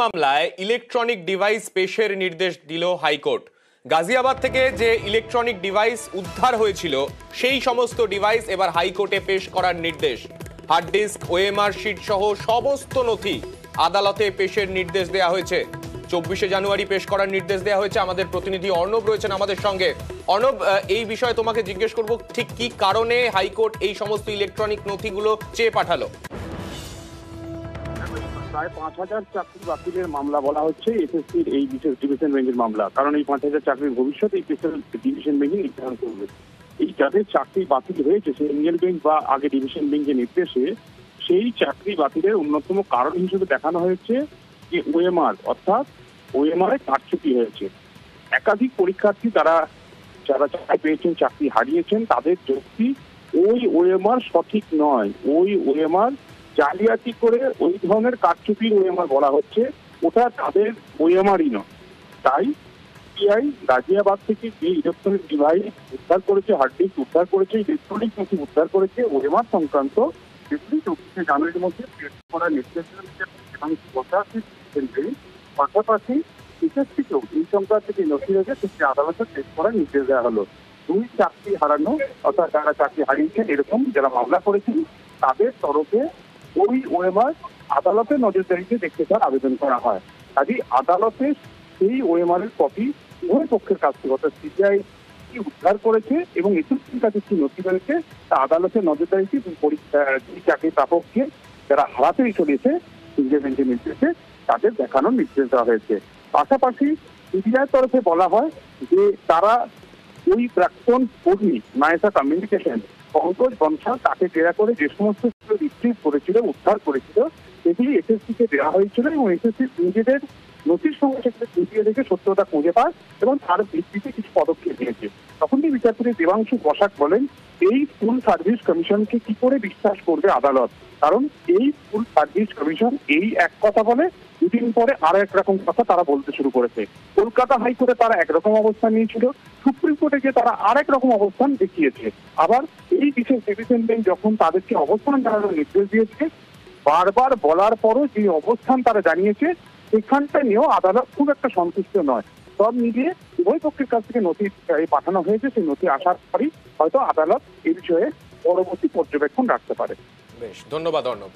মামলায় electronic device পেশের নির্দেশ দিল হাইকোর্ট। গাজিয়াবাদ থেকে যে ইলেকট্রনিক ডিভাইস উদ্ধার হয়েছিল সেই সমস্ত ডিভাইস এবার হাইকোর্টে পেশ করার নির্দেশ। হার্ড ডিস্ক, ওএমআর শিট সহ সমস্ত নথি আদালতে পেশের নির্দেশ দেওয়া হয়েছে। 24শে জানুয়ারি পেশ করার নির্দেশ দেওয়া হয়েছে। আমাদের প্রতিনিধি অর্ণব রয়েছেন আমাদের সঙ্গে। অর্ণব, এই বিষয়ে তোমাকে জিজ্ঞেস করব, ঠিক কি কারণে হাইকোর্ট এই সমস্ত ইলেকট্রনিক নথিগুলো চেয়ে পাঠালো? প্রায় 5,000 চাকরি বাতিলের মামলা বলা হচ্ছে এসএসসির এই বিশেষ ডিভিশন বেঞ্চের মামলা। কারণ এই 5,000 চাকরির ভবিষ্যৎ এই ডিভিশন বেঞ্চই নির্ধারণ করবে। এই যাদের চাকরি বাতিল হয়েছে সেই ইন্ডিয়ান বেঞ্চ বা আগে ডিভিশন বেঞ্চের নির্দেশে সেই চাকরি বাতিলের অন্যতম কারণ হিসেবে দেখানো হয়েছে যে ওএমআর, অর্থাৎ ওএমআর এ কারচুপি হয়েছে। একাধিক পরীক্ষার্থী যারা চাকরি পেয়েছেন, চাকরি হারিয়েছেন, তাদের যুক্তি ওই ওএমআর সঠিক নয়, ওই ওএমআর জালিয়াতি করে ওই ধরনের কারচুপির ওএমআর বলা হচ্ছে, ওটা তাদের ওএমআরই নয়। তাই সিবিআই গাজিয়াবাদ থেকে যে ইলেকট্রনিক ডিভাইস উদ্ধার করেছে, হার্ড ডিস্ক উদ্ধার করেছে, ইলেকট্রনিক নথি উদ্ধার করেছে, ওএমআর সংক্রান্ত সেগুলি 24শে জানুয়ারির মধ্যে পেশ করার নির্দেশ দিয়েছে। পাশাপাশি এসএসসিকেও এই সংক্রান্ত যে নথি রয়েছে সেটি আদালতে পেশ করার নির্দেশ দেওয়া হলো। দুই চাকরি হারানো, অর্থাৎ যারা চাকরি হারিয়েছেন এরকম যারা মামলা করেছেন তাদের তরফে ওই ওএমআর আদালতে নজরদারিতে দেখতে চান আবেদন করা হয়। কাজেই আদালতে সেই ওএমআর এর কপি উভয় পক্ষের কাছ থেকে, অর্থাৎ সিবিআই কি উদ্ধার করেছে এবং এসএসসির কাছে কি নথি রয়েছে তা আদালতের নজরদারিতে দুই চাকরি প্রাপককে যারা হারাতে চলেছে ইন্ডিয়ান বেঞ্চের নির্দেশে তাদের দেখানোর নির্দেশ দেওয়া হয়েছে। পাশাপাশি সিবিআইয়ের তরফে বলা হয় যে তারা ওই প্রাক্তন কর্মী নায়েসা কমিউনিকেশন পঙ্কজ বনশাল তাকে জেরা করে যে সমস্ত রিট্রিভ করেছিল, উদ্ধার করেছিল, সেগুলি এসএসসিকে দেওয়া হয়েছিল এবং এসএসসি নিজেদের নথির সঙ্গে সেগুলো খুঁজিয়ে দেখে সত্যতা খুঁজে পায় এবং তার ভিত্তিতে কিছু পদক্ষেপ নিয়েছে। তখনই বিচারপতি দেবাংশু বসাক বলেন, এই স্কুল সার্ভিস কমিশনকে কি করে বিশ্বাস করবে আদালত? কারণ এই স্কুল সার্ভিস কমিশন এই এক কথা বলে, দুদিন পরে আরো একরকম কথা তারা বলতে শুরু করেছে। কলকাতা হাইকোর্টে তারা একরকম অবস্থান নিয়েছিল, সুপ্রিম কোর্টে গিয়ে তারা আর একরকম অবস্থান দেখিয়েছে। আবার এই বিশেষ ডিভিশন বেঞ্চ যখন তাদেরকে অবস্থান জানানোর নির্দেশ দিয়েছে, বারবার বলার পরও যে অবস্থান তারা জানিয়েছে সেখানটা নিয়েও আদালত খুব একটা সন্তুষ্ট নয়। সব মিলিয়ে উভয় পক্ষের কাছ থেকে নথি পাঠানো হয়েছে, সেই নথি আসার পরই হয়তো আদালত এই বিষয়ে পরবর্তী পর্যবেক্ষণ রাখতে পারে। বেশ, ধন্যবাদ অর্ণব।